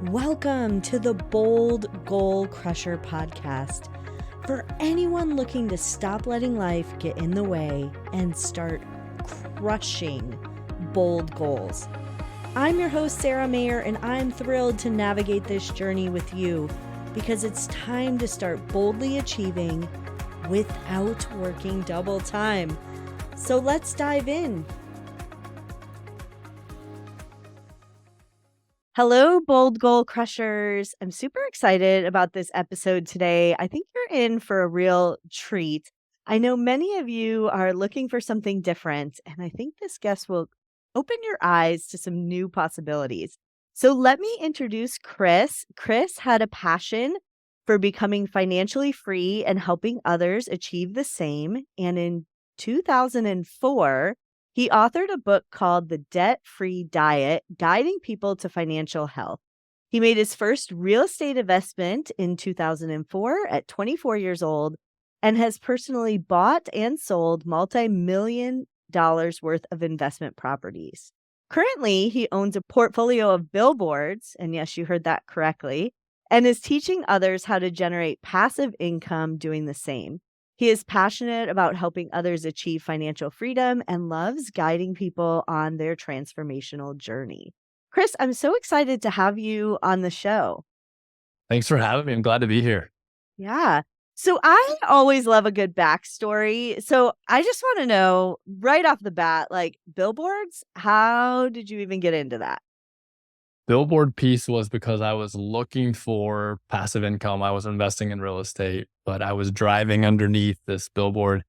Welcome to the Bold Goal Crusher podcast for anyone looking to stop letting life get in the way and start crushing bold goals. I'm your host, Sara Mayer, and I'm thrilled to navigate this journey with you because it's time to start boldly achieving without working double time. So let's dive in. Hello, Bold Goal Crushers. I'm super excited about this episode today. I think you're in for a real treat. I know many of you are looking for something different, and I think this guest will open your eyes to some new possibilities. So let me introduce Chris. Chris had a passion for becoming financially free and helping others achieve the same. And in 2004, he authored a book called The Debt-Free Diet, Guiding People to Financial Health. He made his first real estate investment in 2004 at 24 years old and has personally bought and sold multi-million dollars worth of investment properties. Currently, he owns a portfolio of billboards, and yes, you heard that correctly, and is teaching others how to generate passive income doing the same. He is passionate about helping others achieve financial freedom and loves guiding people on their transformational journey. Chris, I'm so excited to have you on the show. Thanks for having me. I'm glad to be here. Yeah. So I always love a good backstory. So I just want to know right off the bat, like billboards, how did you even get into that? Billboard piece was because I was looking for passive income. I was investing in real estate, but I was driving underneath this billboard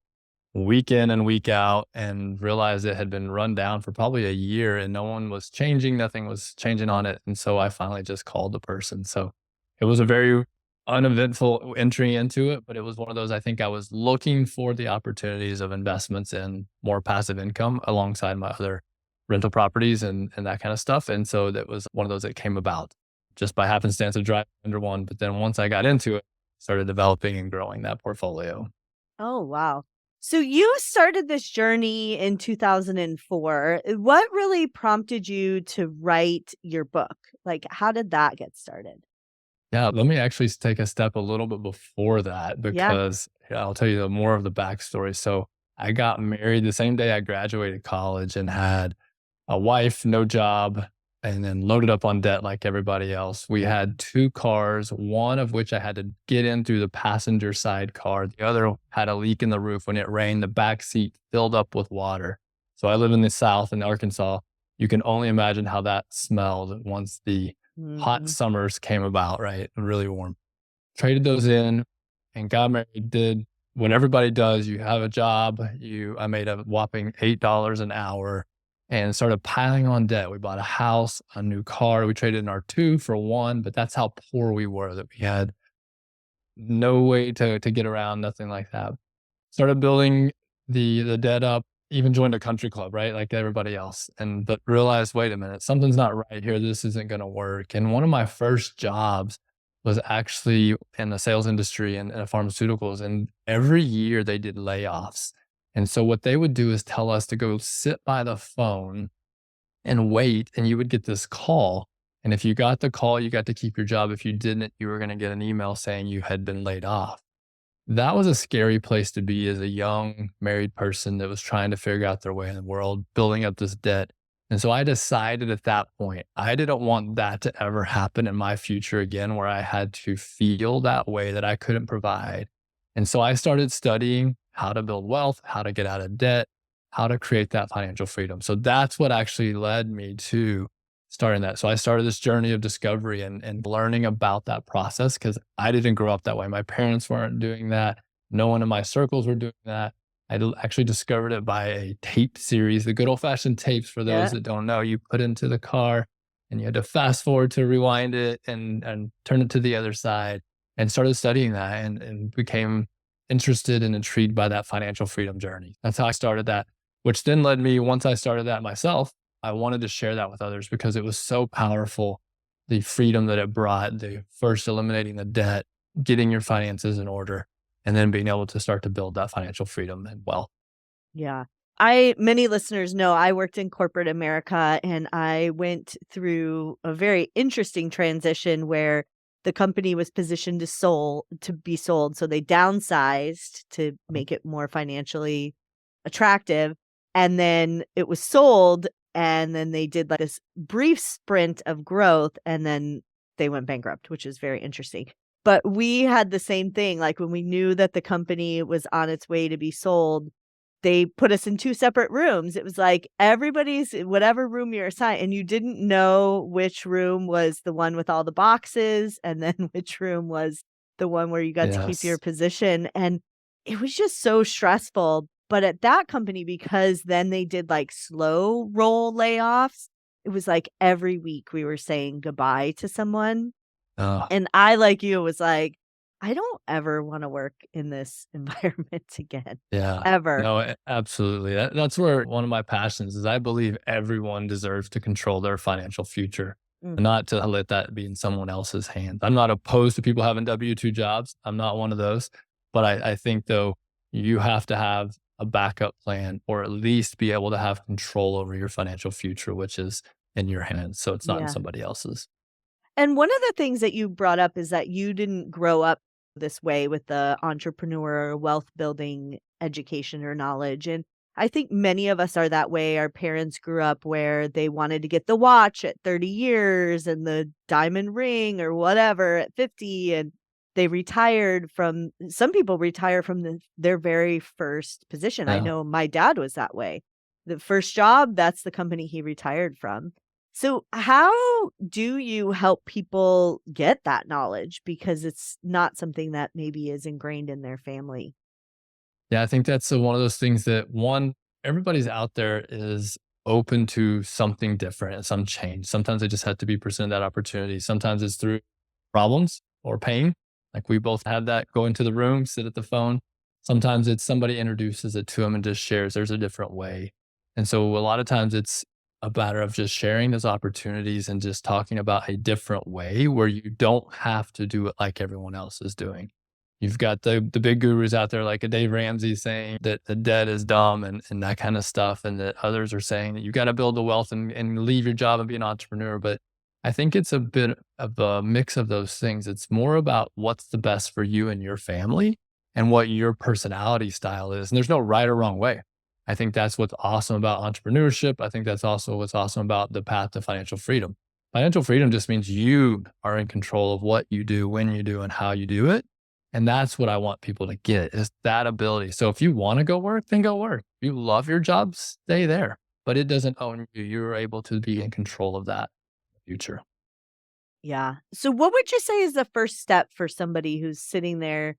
week in and week out and realized it had been run down for probably a year and no one was changing. Nothing was changing on it. And so I finally just called the person. So it was a very uneventful entry into it, but it was one of those, I think I was looking for the opportunities of investments in more passive income alongside my other rental properties and that kind of stuff. And so that was one of those that came about just by happenstance of driving under one. But then once I got into it, started developing and growing that portfolio. Oh, wow. So you started this journey in 2004. What really prompted you to write your book? Like, how did that get started? Yeah, let me actually take a step a little bit before that Yeah. because I'll tell you more of the backstory. So I got married the same day I graduated college and had a wife, no job, and then loaded up on debt like everybody else. We had two cars, one of which I had to get in through the passenger side car. The other had a leak in the roof. When it rained, the back seat filled up with water. So I live in the South in Arkansas. You can only imagine how that smelled once the hot Mhm. summers came about, right? Really warm. Traded those in and got married, did what everybody does. You have a job. I made a whopping $8 an hour and started piling on debt. We bought a house, a new car. We traded in our two for one, but that's how poor we were, that we had no way to get around, nothing like that. Started building the debt up, even joined a country club, right? Like everybody else. But realized, wait a minute, something's not right here. This isn't going to work. And one of my first jobs was actually in the sales industry and pharmaceuticals. And every year they did layoffs. And so what they would do is tell us to go sit by the phone and wait, and you would get this call. And if you got the call, you got to keep your job. If you didn't, you were going to get an email saying you had been laid off. That was a scary place to be as a young married person that was trying to figure out their way in the world, building up this debt. And so I decided at that point, I didn't want that to ever happen in my future again, where I had to feel that way that I couldn't provide. And so I started studying how to build wealth, how to get out of debt, how to create that financial freedom. So that's what actually led me to starting that. So I started this journey of discovery and learning about that process because I didn't grow up that way. My parents weren't doing that. No one in my circles were doing that. Actually discovered it by a tape series, the good old fashioned tapes. For those Yeah. that don't know, you put into the car and you had to fast forward to rewind it and turn it to the other side, and started studying that and became interested and intrigued by that financial freedom journey. That's how I started that, which then led me, once I started that myself, I wanted to share that with others because it was so powerful. The freedom that it brought, the first eliminating the debt, getting your finances in order, and then being able to start to build that financial freedom and wealth. Yeah. Many listeners know I worked in corporate America and I went through a very interesting transition where the company was positioned to be sold. So they downsized to make it more financially attractive. And then it was sold. And then they did like this brief sprint of growth and then they went bankrupt, which is very interesting. But we had the same thing. Like when we knew that the company was on its way to be sold, they put us in 2 separate rooms. It was like everybody's in whatever room you're assigned, and you didn't know which room was the one with all the boxes, and then which room was the one where you got to keep your Yes. position, and it was just so stressful. But at that company, because then they did, like, slow roll layoffs, it was like every week we were saying goodbye to someone, Uh, and I, like you, was like, "I don't ever wanna work in this environment again, yeah. ever." No, absolutely. That's where one of my passions is. I believe everyone deserves to control their financial future and Mhm. not to let that be in someone else's hands. I'm not opposed to people having W-2 jobs. I'm not one of those. But I think, though, you have to have a backup plan or at least be able to have control over your financial future, which is in your hands. So it's not in Yeah. somebody else's. And one of the things that you brought up is that you didn't grow up this way with the entrepreneur wealth building education or knowledge. And I think many of us are that way. Our parents grew up where they wanted to get the watch at 30 years and the diamond ring or whatever at 50. And they retired from, some people retire from their very first position. I Yeah. know my dad was that way. The first job, that's the company he retired from. So, how do you help people get that knowledge? Because it's not something that maybe is ingrained in their family. Yeah, I think that's one of those things that one, everybody's out there is open to something different and some change. Sometimes they just have to be presented that opportunity. Sometimes it's through problems or pain. Like we both had that go into the room, sit at the phone. Sometimes it's somebody introduces it to them and just shares there's a different way. And so a lot of times it's a matter of just sharing those opportunities and just talking about a different way where you don't have to do it like everyone else is doing. You've got the big gurus out there like a Dave Ramsey saying that the debt is dumb and that kind of stuff, and that others are saying that you gotta build the wealth and leave your job and be an entrepreneur. But I think it's a bit of a mix of those things. It's more about what's the best for you and your family and what your personality style is. And there's no right or wrong way. I think that's what's awesome about entrepreneurship. I think that's also what's awesome about the path to financial freedom. Financial freedom just means you are in control of what you do, when you do, and how you do it, and that's what I want people to get is that ability. So if you want to go work, then go work. If you love your job, stay there. But it doesn't own you. You're able to be in control of that in the future. Yeah. So, what would you say is the first step for somebody who's sitting there?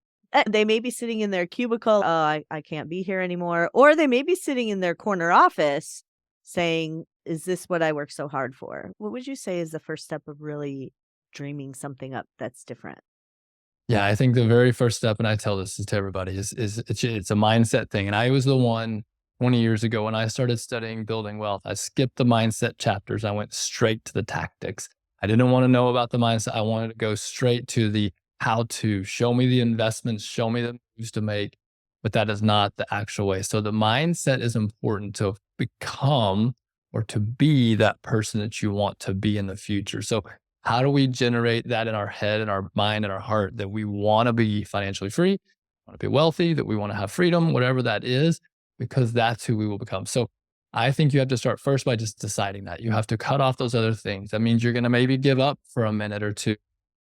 They may be sitting in their cubicle, oh, I can't be here anymore. Or they may be sitting in their corner office saying, is this what I work so hard for? What would you say is the first step of really dreaming something up that's different? Yeah, I think the very first step, and I tell this to everybody, is it's a mindset thing. And I was the one 20 years ago when I started studying building wealth. I skipped the mindset chapters. I went straight to the tactics. I didn't want to know about the mindset. I wanted to go straight to the how to show me the investments, show me the moves to make, but that is not the actual way. So the mindset is important to become or to be that person that you want to be in the future. So how do we generate that in our head and our mind and our heart that we want to be financially free, want to be wealthy, that we want to have freedom, whatever that is, because that's who we will become. So I think you have to start first by just deciding that. You have to cut off those other things. That means you're going to maybe give up for a minute or two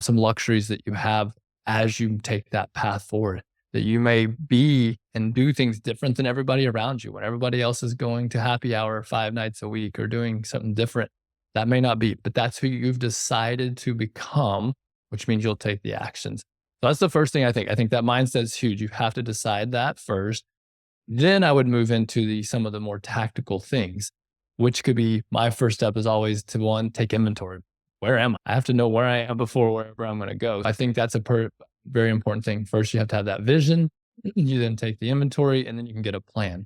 some luxuries that you have as you take that path forward. That you may be and do things different than everybody around you. When everybody else is going to happy hour 5 nights a week or doing something different, that may not be, but that's who you've decided to become, which means you'll take the actions. So that's the first thing I think. I think that mindset is huge. You have to decide that first. Then I would move into some of the more tactical things, which could be my first step is always to one, take inventory. Where am I? I have to know where I am before wherever I'm going to go. I think that's a very important thing. First, you have to have that vision. You then take the inventory and then you can get a plan.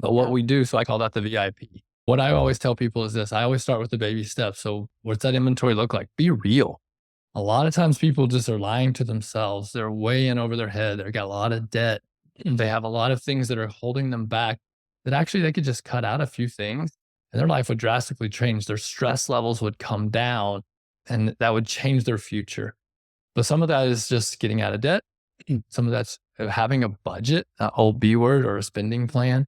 But what Yeah. we do, so I call that the VIP. What I always tell people is this, I always start with the baby steps. So what's that inventory look like? Be real. A lot of times people just are lying to themselves. They're way in over their head. They've got a lot of debt. They have a lot of things that are holding them back. that actually they could just cut out a few things and their life would drastically change. Their stress levels would come down and that would change their future. But some of that is just getting out of debt. Some of that's having a budget, that old B word or a spending plan.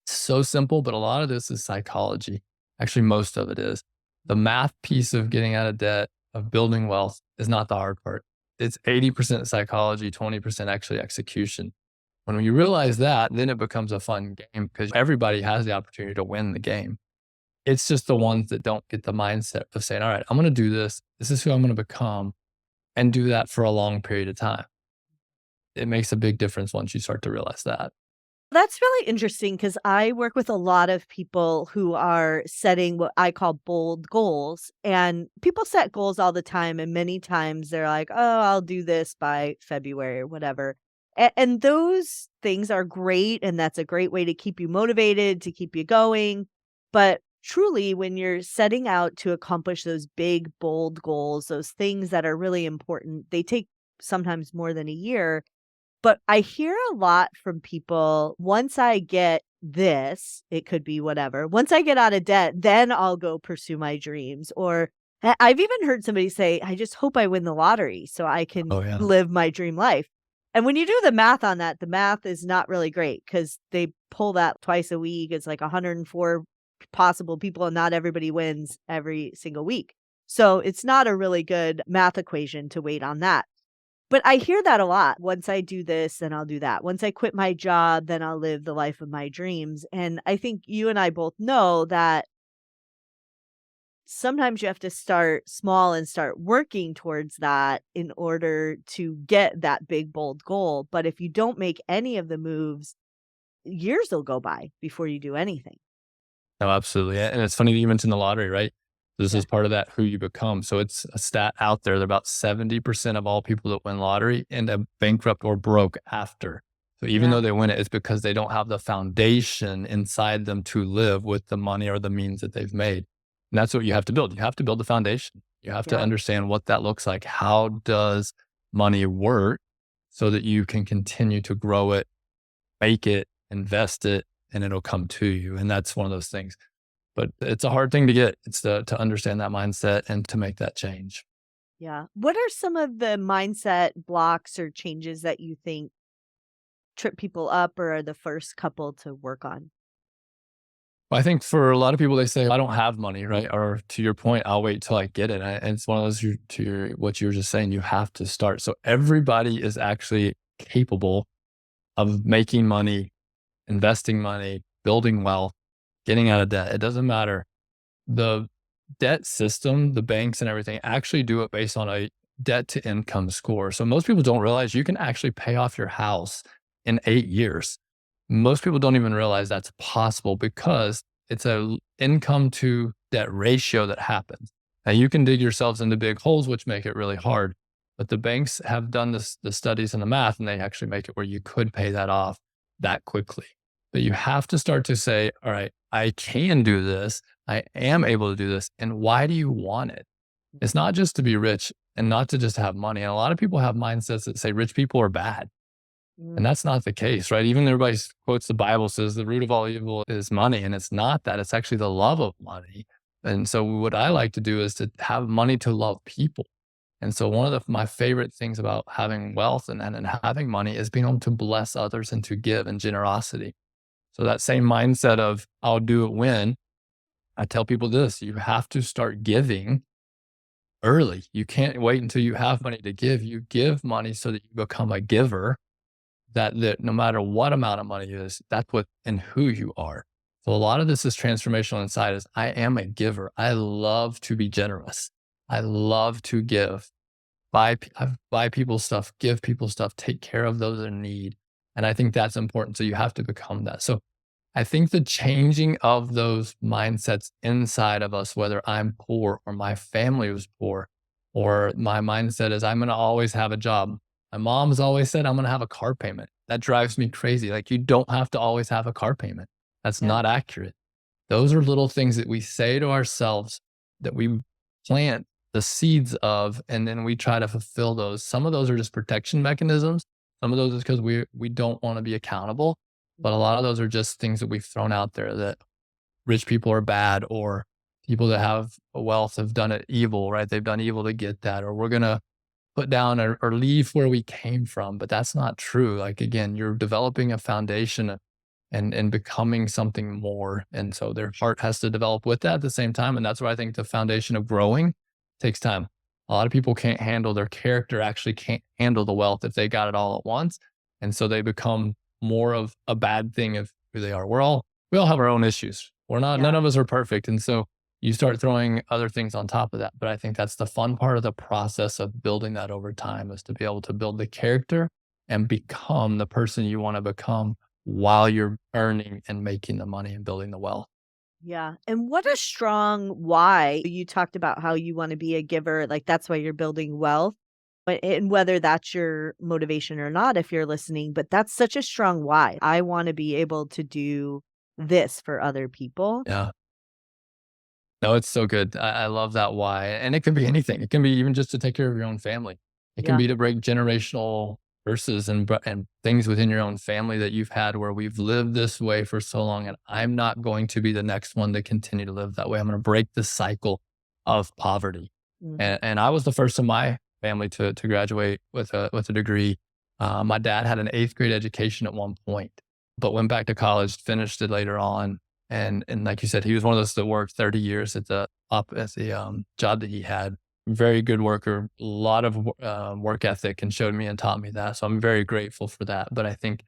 So simple, but a lot of this is psychology. Actually, most of it is. The math piece of getting out of debt, of building wealth, is not the hard part. It's 80% psychology, 20% actually execution. When you realize that, then it becomes a fun game because everybody has the opportunity to win the game. It's just the ones that don't get the mindset of saying, all right, I'm going to do this. This is who I'm going to become, and do that for a long period of time. It makes a big difference once you start to realize that. That's really interesting because I work with a lot of people who are setting what I call bold goals. And people set goals all the time. And many times they're like, oh, I'll do this by February or whatever. And those things are great. And that's a great way to keep you motivated, to keep you going. But truly, when you're setting out to accomplish those big, bold goals, those things that are really important, they take sometimes more than a year. But I hear a lot from people, once I get this, it could be whatever. Once I get out of debt, then I'll go pursue my dreams. Or I've even heard somebody say, I just hope I win the lottery so I can Oh, yeah. live my dream life. And when you do the math on that, the math is not really great because they pull that twice a week. It's like 104 possible people, and not everybody wins every single week. So it's not a really good math equation to wait on that. But I hear that a lot. Once I do this, then I'll do that. Once I quit my job, then I'll live the life of my dreams. And I think you and I both know that sometimes you have to start small and start working towards that in order to get that big, bold goal. But if you don't make any of the moves, years will go by before you do anything. No, absolutely. And it's funny that you mentioned the lottery, right? This Yeah. is part of that who you become. So it's a stat out there that about 70% of all people that win lottery end up bankrupt or broke after. So even Yeah. though they win it, it's because they don't have the foundation inside them to live with the money or the means that they've made. And that's what you have to build. You have to build the foundation. You have to Yeah. understand what that looks like. How does money work so that you can continue to grow it, make it, invest it, and it'll come to you. And that's one of those things. But it's a hard thing to get. It's to understand that mindset and to make that change. Yeah. What are some of the mindset blocks or changes that you think trip people up or are the first couple to work on? I think for a lot of people, they say, I don't have money, right? Or to your point, I'll wait till I get it. And it's one of those, what you were just saying, you have to start. So everybody is actually capable of making money, investing money, building wealth, getting out of debt. It doesn't matter. The debt system, the banks and everything actually do it based on a debt to income score. So most people don't realize you can actually pay off your house in 8 years. Most people don't even realize that's possible because it's a income to debt ratio that happens. Now you can dig yourselves into big holes, which make it really hard. But the banks have done this, the studies and the math, and they actually make it where you could pay that off that quickly. But you have to start to say, all right, I can do this. I am able to do this. And why do you want it? It's not just to be rich and not to just have money. And a lot of people have mindsets that say rich people are bad. And Mm, that's not the case, right? Even everybody quotes the Bible says the root of all evil is money. And it's not that. It's actually the love of money. And so what I like to do is to have money to love people. And so one of my favorite things about having wealth and having money is being able to bless others and to give and generosity. So that same mindset of I'll do it when I tell people this, you have to start giving early. You can't wait until you have money to give. You give money so that you become a giver that no matter what amount of money is, that's what and who you are. So a lot of this is transformational inside is I am a giver. I love to be generous. I love to give, buy people stuff, give people stuff, take care of those in need. And I think that's important. So you have to become that. So I think the changing of those mindsets inside of us, whether I'm poor or my family was poor, or my mindset is I'm going to always have a job. My mom's always said I'm going to have a car payment. That drives me crazy. Like you don't have to always have a car payment. That's yeah. not accurate. Those are little things that we say to ourselves that we plant the seeds of, and then we try to fulfill those. Some of those are just protection mechanisms. Some of those is because we don't want to be accountable. But a lot of those are just things that we've thrown out there that rich people are bad, or people that have wealth have done it evil, right? They've done evil to get that, or we're going to put down or leave where we came from. But that's not true. Like, again, you're developing a foundation and becoming something more. And so their heart has to develop with that at the same time. And that's why I think the foundation of growing takes time. A lot of people can't handle their character, actually can't handle the wealth if they got it all at once. And so they become more of a bad thing of who they are. We all have our own issues. None Yeah. of us are perfect. And so you start throwing other things on top of that. But I think that's the fun part of the process of building that over time, is to be able to build the character and become the person you want to become while you're earning and making the money and building the wealth. Yeah. And what a strong why. You talked about how you want to be a giver, like that's why you're building wealth. But and whether that's your motivation or not, if you're listening, but that's such a strong why. I want to be able to do this for other people. Yeah. No, it's so good. I love that why. And it can be anything. It can be even just to take care of your own family. It can Yeah. be to break generational curses and things within your own family that you've had where we've lived this way for so long. And I'm not going to be the next one to continue to live that way. I'm going to break the cycle of poverty. Mhm. And I was the first in my family to graduate with a degree. My dad had an eighth grade education at one point, but went back to college, finished it later on, and like you said, he was one of those that worked 30 years at the job that he had. Very good worker, a lot of work ethic, and showed me and taught me that. So I'm very grateful for that. But I think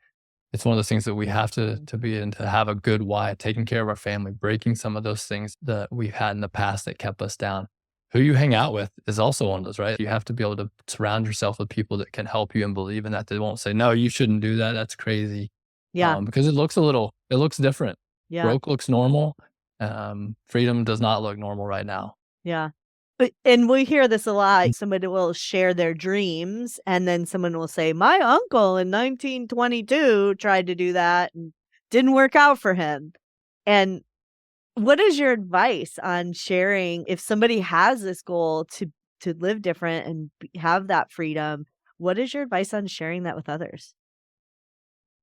it's one of those things that we have to be in, to have a good why, taking care of our family, breaking some of those things that we've had in the past that kept us down. Who you hang out with is also one of those, right? You have to be able to surround yourself with people that can help you and believe in that. They won't say, no, you shouldn't do that. That's crazy. Yeah. Because it looks different. Yeah. Broke looks normal. Freedom does not look normal right now. Yeah. But and we hear this a lot. Somebody will share their dreams, and then someone will say, "My uncle in 1922 tried to do that and didn't work out for him." And what is your advice on sharing if somebody has this goal to live different and have that freedom? What is your advice on sharing that with others?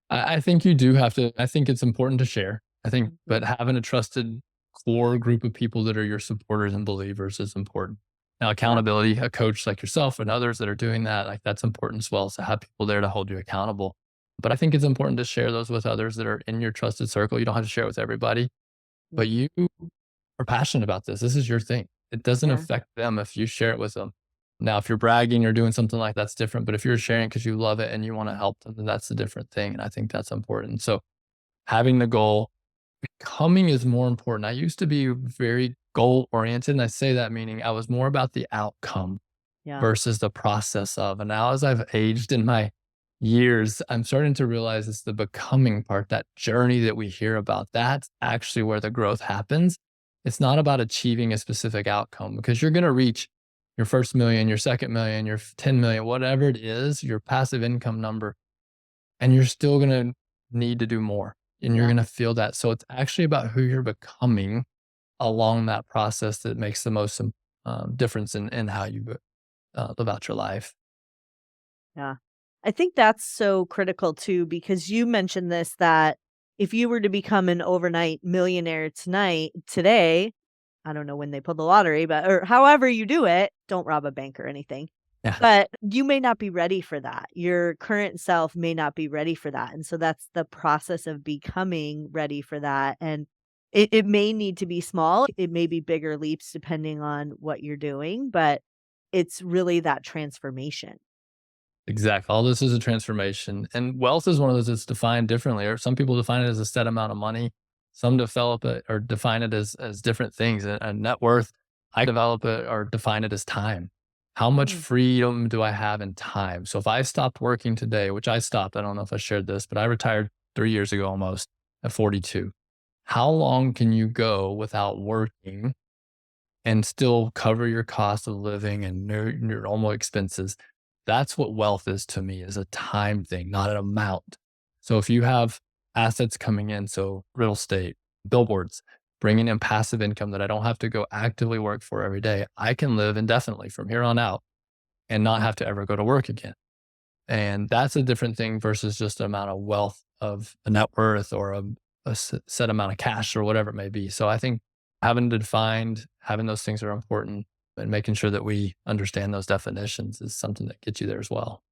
I think you do have to. I think it's important to share. I think, but Mhm. having a trusted core group of people that are your supporters and believers is important. Now, Yeah. accountability, a coach like yourself and others that are doing that, like, that's important as well. So have people there to hold you accountable. But I think it's important to share those with others that are in your trusted circle. You don't have to share it with everybody, but Mhm. you are passionate about this. This is your thing. It doesn't Yeah. affect them if you share it with them. Now, if you're bragging or doing something like that's different. But if you're sharing because you love it and you want to help them, then that's a different thing. And I think that's important. So having the goal, becoming is more important. I used to be very goal oriented. And I say that meaning I was more about the outcome Yeah. versus the process of. And now, as I've aged in my years, I'm starting to realize it's the becoming part, that journey that we hear about. That's actually where the growth happens. It's not about achieving a specific outcome, because you're going to reach your first million, your second million, your 10 million, whatever it is, your passive income number, and you're still going to need to do more, and you're Yeah. going to feel that. So it's actually about who you're becoming along that process that makes the most difference in how you live out your life. Yeah. I think that's so critical too, because you mentioned this that if you were to become an overnight millionaire today, I don't know when they pull the lottery, but or however you do it, don't rob a bank or anything. Yeah, But you may not be ready for that. Your current self may not be ready for that. And so that's the process of becoming ready for that. And it may need to be small. It may be bigger leaps depending on what you're doing, but it's really that transformation. exactly. All this is a transformation, and wealth is one of those that's defined differently. Or some people define it as a set amount of money. Some develop it or define it as different things. And net worth, I develop it or define it as time. How much Mm. freedom do I have in time? So if I stopped working today, which I stopped, I don't know if I shared this, but I retired 3 years ago almost at 42. How long can you go without working and still cover your cost of living and your normal expenses? That's what wealth is to me, is a time thing, not an amount. So if you have assets coming in, so real estate, billboards, bringing in passive income that I don't have to go actively work for every day, I can live indefinitely from here on out and not have to ever go to work again. And that's a different thing versus just the amount of wealth of a net worth or set amount of cash or whatever it may be. So I think having to defined, having those things are important and making sure that we understand those definitions is something that gets you there as well.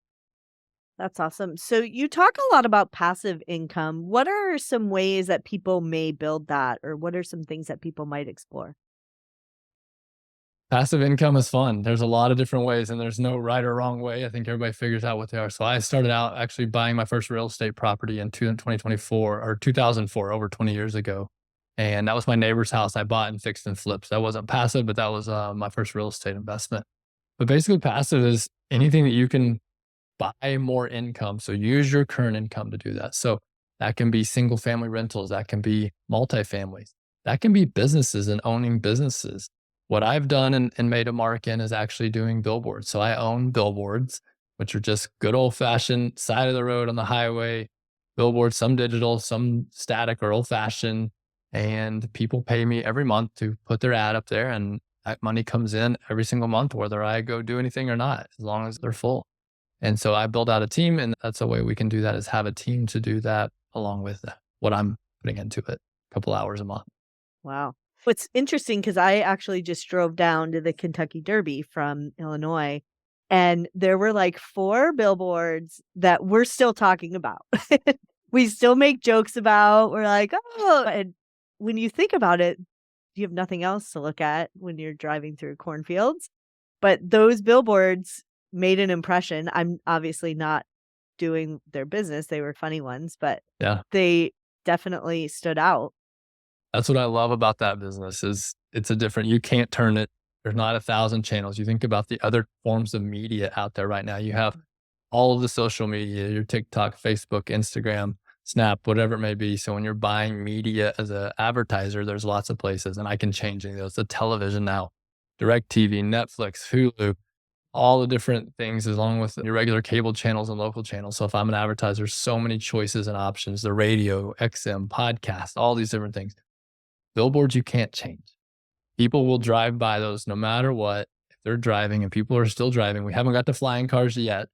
That's awesome. So you talk a lot about passive income. What are some ways that people may build that, or what are some things that people might explore? Passive income is fun. There's a lot of different ways and there's no right or wrong way. I think everybody figures out what they are. So I started out actually buying my first real estate property in 2024 or 2004, over 20 years ago. And that was my neighbor's house I bought and fixed and flipped. That wasn't passive, but that was my first real estate investment. But basically, passive is anything that you can buy more income. So use your current income to do that. So that can be single family rentals, that can be multifamilies, that can be businesses and owning businesses. What I've done and made a mark in is actually doing billboards. So I own billboards, which are just good old fashioned side of the road on the highway billboards, some digital, some static or old fashioned. And people pay me every month to put their ad up there. And that money comes in every single month, whether I go do anything or not, as long as they're full. And so I build out a team, and that's a way we can do that is have a team to do that along with what I'm putting into it, a couple hours a month. Wow. What's interesting, because I actually just drove down to the Kentucky Derby from Illinois, and there were like 4 billboards that we're still talking about. We still make jokes about. We're like, "Oh," and when you think about it, you have nothing else to look at when you're driving through cornfields. But those billboards made an impression. I'm obviously not doing their business. They were funny ones, but Yeah. they definitely stood out. That's what I love about that business is it's a different you can't turn it. There's not 1,000 channels. You think about the other forms of media out there right now. You have all of the social media, your TikTok, Facebook, Instagram, Snap, whatever it may be. So when you're buying media as an advertiser, there's lots of places, and I can change any of those. The television now, Direct TV, Netflix, Hulu, all the different things along with your regular cable channels and local channels. So if I'm an advertiser, so many choices and options, the radio, XM, podcast, all these different things. Billboards, you can't change. People will drive by those no matter what. If they're driving and people are still driving, we haven't got to flying cars yet,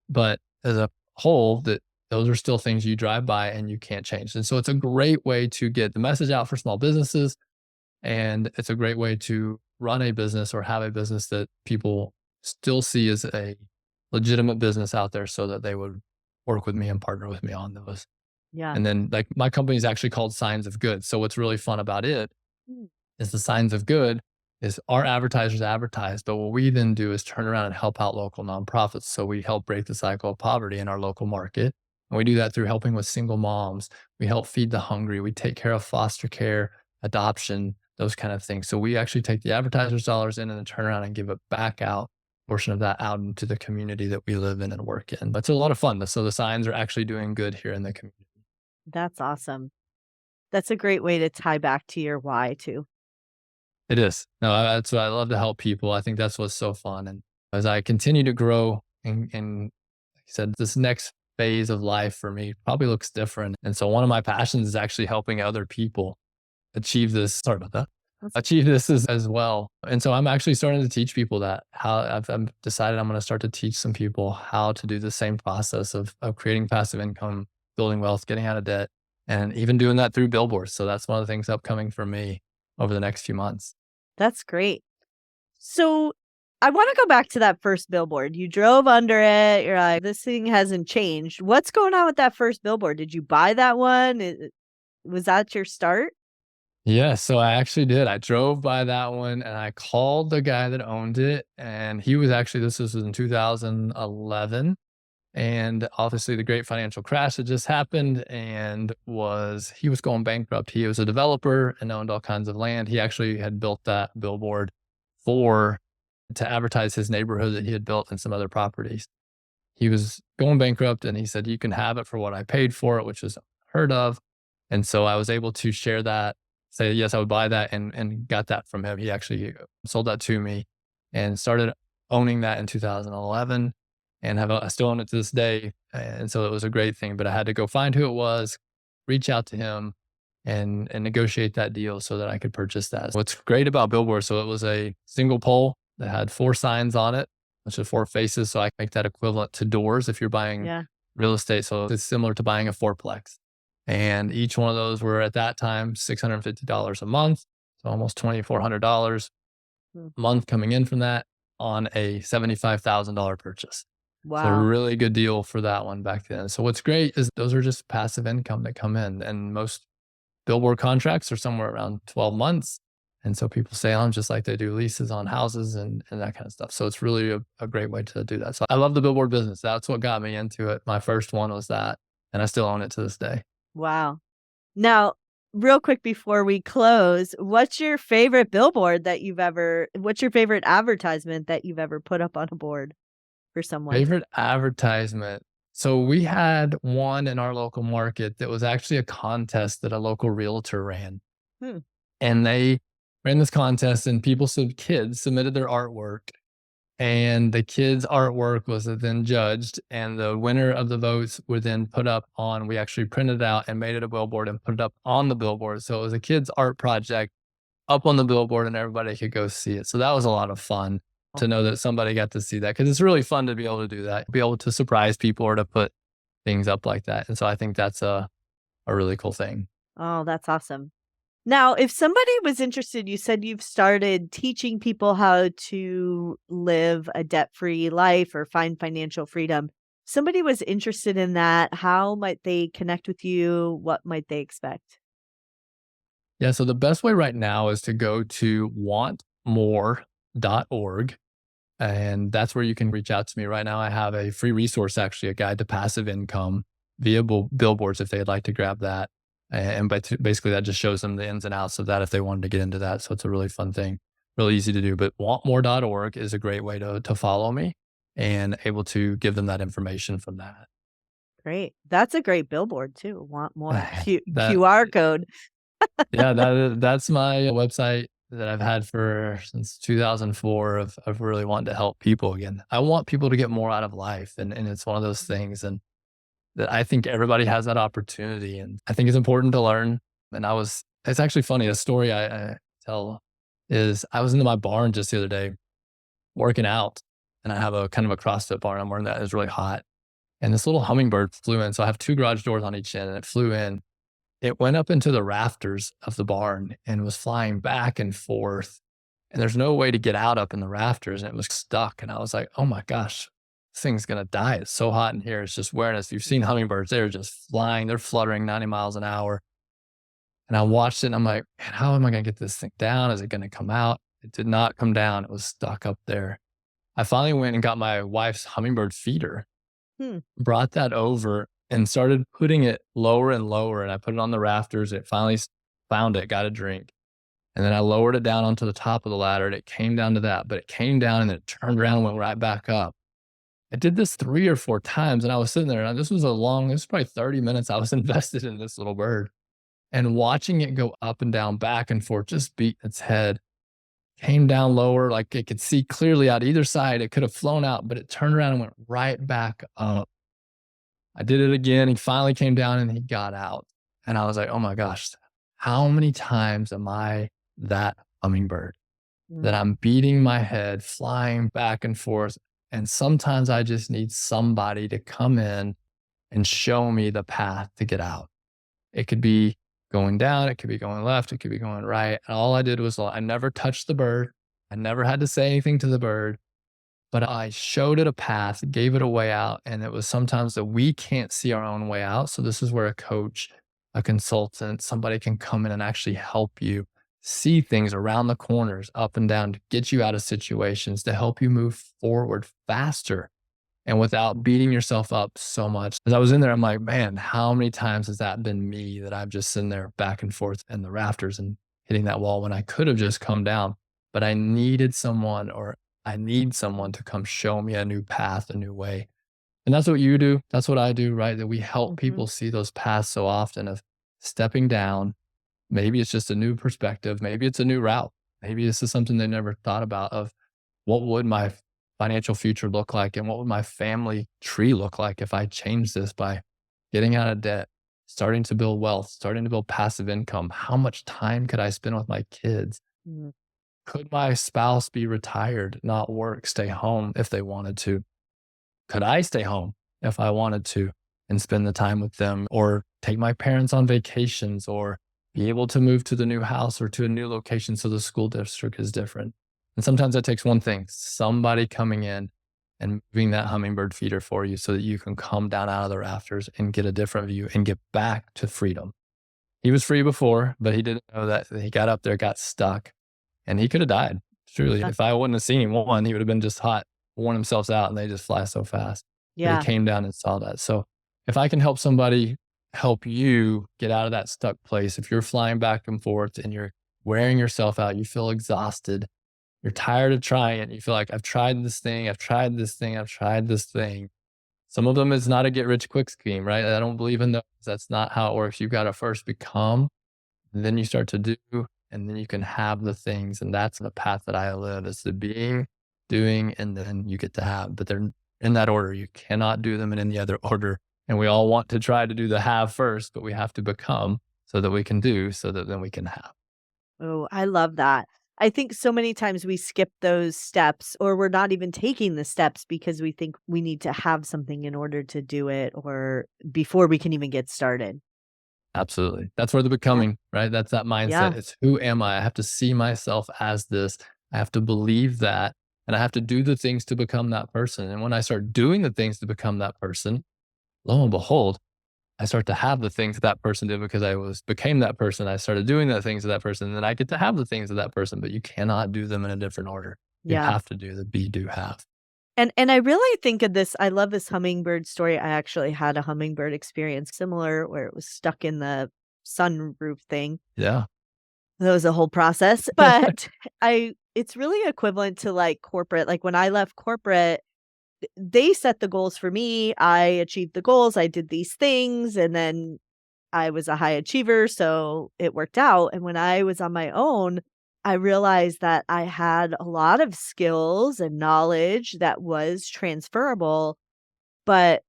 but as a whole, that those are still things you drive by and you can't change. And so it's a great way to get the message out for small businesses. And it's a great way to run a business or have a business that people still see as a legitimate business out there so that they would work with me and partner with me on those. Yeah. And then like my company is actually called Signs of Good. So what's really fun about it Mm. is the Signs of Good is our advertisers advertise, but what we then do is turn around and help out local nonprofits. So we help break the cycle of poverty in our local market. And we do that through helping with single moms. We help feed the hungry. We take care of foster care, adoption, those kind of things. So we actually take the advertisers' dollars in and then turn around and give it back out, portion of that out into the community that we live in and work in. But it's a lot of fun. So the signs are actually doing good here in the community. That's awesome. That's a great way to tie back to your why too. It is. No, that's what I love to help people. I think that's what's so fun. And as I continue to grow and like I said, this next phase of life for me probably looks different. And so one of my passions is actually helping other people achieve this. Sorry about that. That's Achieve this as well. And so I'm actually starting to teach people that how I've decided I'm going to start to teach some people how to do the same process of creating passive income, building wealth, getting out of debt, and even doing that through billboards. So that's one of the things upcoming for me over the next few months. that's great. So I want to go back to that first billboard. You drove under it. You're like, this thing hasn't changed. What's going on with that first billboard? Did you buy that one? Was that your start? Yeah, so I actually did. I drove by that one and I called the guy that owned it. And he was actually, this was in 2011. And obviously the great financial crash had just happened and he was going bankrupt. He was a developer and owned all kinds of land. He actually had built that billboard for to advertise his neighborhood that he had built and some other properties. He was going bankrupt and he said, you can have it for what I paid for it, which was heard of. And so I was able to share that, say, yes, I would buy that and got that from him. He actually sold that to me and started owning that in 2011 and I still own it to this day. And so it was a great thing, but I had to go find who it was, reach out to him and negotiate that deal so that I could purchase that. What's great about Billboard, so it was a single pole that had 4 signs on it. which is four faces. So I make that equivalent to doors if you're buying Yeah. real estate. So it's similar to buying a fourplex. And each one of those were at that time $650 a month. So almost $2,400 Mm. a month coming in from that on a $75,000 purchase. So a Wow. really good deal for that one back then. So what's great is those are just passive income that come in, and most billboard contracts are somewhere around 12 months. And so people stay on just like they do leases on houses and that kind of stuff. So it's really a great way to do that. So I love the billboard business. That's what got me into it. My first one was that, and I still own it to this day. Wow. Now, real quick before we close, what's your favorite advertisement that you've ever put up on a board for someone? Favorite advertisement. So we had one in our local market that was actually a contest that a local realtor ran. Hmm. And they ran this contest and kids submitted their artwork. And the kids' artwork was then judged, and the winner of the votes were then put up on. We actually printed it out and made it a billboard and put it up on the billboard. So it was a kid's art project up on the billboard, and everybody could go see it. So that was a lot of fun to know that somebody got to see that, because it's really fun to be able to do that, be able to surprise people or to put things up like that. And so I think that's a really cool thing. Oh, that's awesome. Now, if somebody was interested, you said you've started teaching people how to live a debt-free life or find financial freedom. Somebody was interested in that, how might they connect with you? What might they expect? Yeah. So the best way right now is to go to wantmore.org. And that's where you can reach out to me. Right now, I have a free resource, actually, a guide to passive income via billboards if they'd like to grab that. And basically, that just shows them the ins and outs of that if they wanted to get into that. So it's a really fun thing, really easy to do. But wantmore.org is a great way to follow me and able to give them that information from that. Great. That's a great billboard too. Want more that QR code. Yeah, that's my website that I've had for since 2004 of really wanting to help people again. I want people to get more out of life, and it's one of those things, and that I think everybody has that opportunity, and I think it's important to learn. And it's actually funny, a story I tell is I was into my barn just the other day working out, and I have a kind of a CrossFit barn I'm wearing that is really hot. And this little hummingbird flew in. So I have two garage doors on each end, and it flew in. It went up into the rafters of the barn and was flying back and forth. And there's no way to get out up in the rafters, and it was stuck. And I was like, oh my gosh, this thing's going to die. It's so hot in here. It's just wearing us. You've seen hummingbirds. They're just flying. They're fluttering 90 miles an hour. And I watched it and I'm like, man, how am I going to get this thing down? Is it going to come out? It did not come down. It was stuck up there. I finally went and got my wife's hummingbird feeder, Hmm. brought that over and started putting it lower and lower. And I put it on the rafters. It finally found it, got a drink. And then I lowered it down onto the top of the ladder and it came down to that, but it came down and then it turned around and went right back up. I did this 3 or 4 times and I was sitting there and this was probably 30 minutes I was invested in this little bird, and watching it go up and down, back and forth, just beat its head, came down lower, like it could see clearly out either side. It could have flown out, but it turned around and went right back up. I did it again. He finally came down and he got out. And I was like, oh my gosh, how many times am I that hummingbird that Mm. I'm beating my head, flying back and forth? And sometimes I just need somebody to come in and show me the path to get out. It could be going down, it could be going left, it could be going right. And all I did was I never touched the bird. I never had to say anything to the bird, but I showed it a path, gave it a way out. And it was sometimes that we can't see our own way out. So this is where a coach, a consultant, somebody can come in and actually help you see things around the corners, up and down, to get you out of situations, to help you move forward faster and without beating yourself up so much. As I was in there, I'm like, man, how many times has that been me that I'm just sitting there back and forth in the rafters and hitting that wall when I could have just come down, but I needed someone, or I need someone to come show me a new path, a new way. And that's what you do. That's what I do, right? That we help Mhm. people see those paths so often of stepping down. Maybe it's just a new perspective. Maybe it's a new route. Maybe this is something they never thought about, of what would my financial future look like? And what would my family tree look like if I changed this by getting out of debt, starting to build wealth, starting to build passive income? How much time could I spend with my kids? Mm. Could my spouse be retired, not work, stay home if they wanted to? Could I stay home if I wanted to and spend the time with them, or take my parents on vacations, or be able to move to the new house or to a new location so the school district is different? And sometimes that takes one thing, somebody coming in and moving that hummingbird feeder for you so that you can come down out of the rafters and get a different view and get back to freedom. He was free before, but he didn't know that he got up there, got stuck, and he could have died. Truly, Uh, if I wouldn't have seen him, one, he would have been just hot, worn himself out, and they just fly so fast. But he yeah. came down and saw that. So if I can help somebody help you get out of that stuck place, if you're flying back and forth and you're wearing yourself out, you feel exhausted, you're tired of trying it, you feel like I've tried this thing, I've tried this thing, I've tried this thing. Some of them is not a get rich quick scheme, right? I don't believe in those. That's not how it works. You've got to first become, and then you start to do, and then you can have the things. And that's the path that I live, is the being, doing, and then you get to have. But they're in that order. You cannot do them in any other order. And we all want to try to do the have first, but we have to become so that we can do, so that then we can have. Oh, I love that. I think so many times we skip those steps or we're not even taking the steps because we think we need to have something in order to do it or before we can even get started. Absolutely. That's where the Yeah. becoming, right? That's that mindset. Yeah. It's who am I? I have to see myself as this. I have to believe that. And I have to do the things to become that person. And when I start doing the things to become that person, lo and behold, I start to have the things that that person did because became that person. I started doing the things of that person, and then I get to have the things of that person. But you cannot do them in a different order. You Yeah. have to do the be, do, have. And I really think of this I love this hummingbird story. I actually had a hummingbird experience similar where it was stuck in the sunroof thing. Yeah. That was a whole process, but I it's really equivalent to, like, corporate. Like, when I left corporate, they set the goals for me, I achieved the goals, I did these things, and then I was a high achiever, so it worked out, and when I was on my own, I realized that I had a lot of skills and knowledge that was transferable, but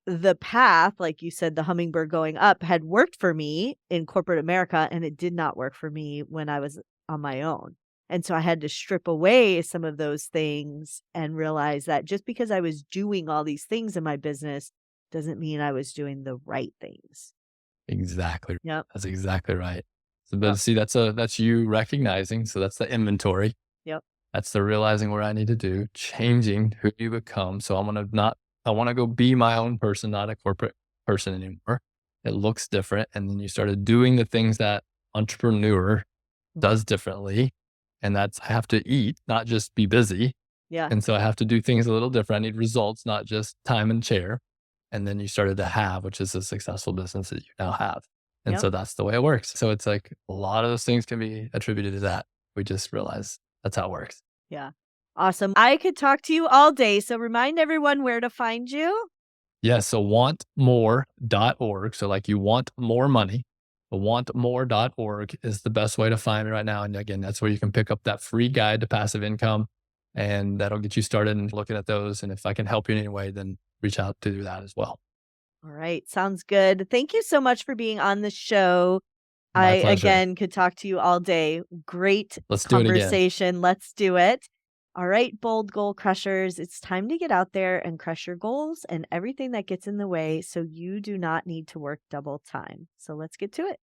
the path, like you said, the hummingbird going up had worked for me in corporate America, and it did not work for me when I was on my own. And so I had to strip away some of those things and realize that just because I was doing all these things in my business doesn't mean I was doing the right things. Exactly. Yep. That's exactly right. So, but Yep. see, that's you recognizing. So that's the inventory. Yep. That's the realizing where I need to do, changing who you become. So I want to go be my own person, not a corporate person anymore. It looks different. And then you started doing the things that entrepreneur Mm. does differently. And that's, I have to eat, not just be busy. Yeah. And so I have to do things a little different. I need results, not just time and chair. And then you started to have, which is a successful business that you now have. And Yep. so that's the way it works. So it's like a lot of those things can be attributed to that. We just realize that's how it works. Yeah. Awesome. I could talk to you all day. So remind everyone where to find you. Yeah. So wantmore.org. So like you want more money. Wantmore.org is the best way to find me right now. And again, that's where you can pick up that free guide to passive income, and that'll get you started in looking at those. And if I can help you in any way, then reach out to do that as well. All right. Sounds good. Thank you so much for being on the show. I, My pleasure. again, could talk to you all day. Great Let's do it again. conversation. Let's do it. All right, bold goal crushers, it's time to get out there and crush your goals and everything that gets in the way so you do not need to work double time. So let's get to it.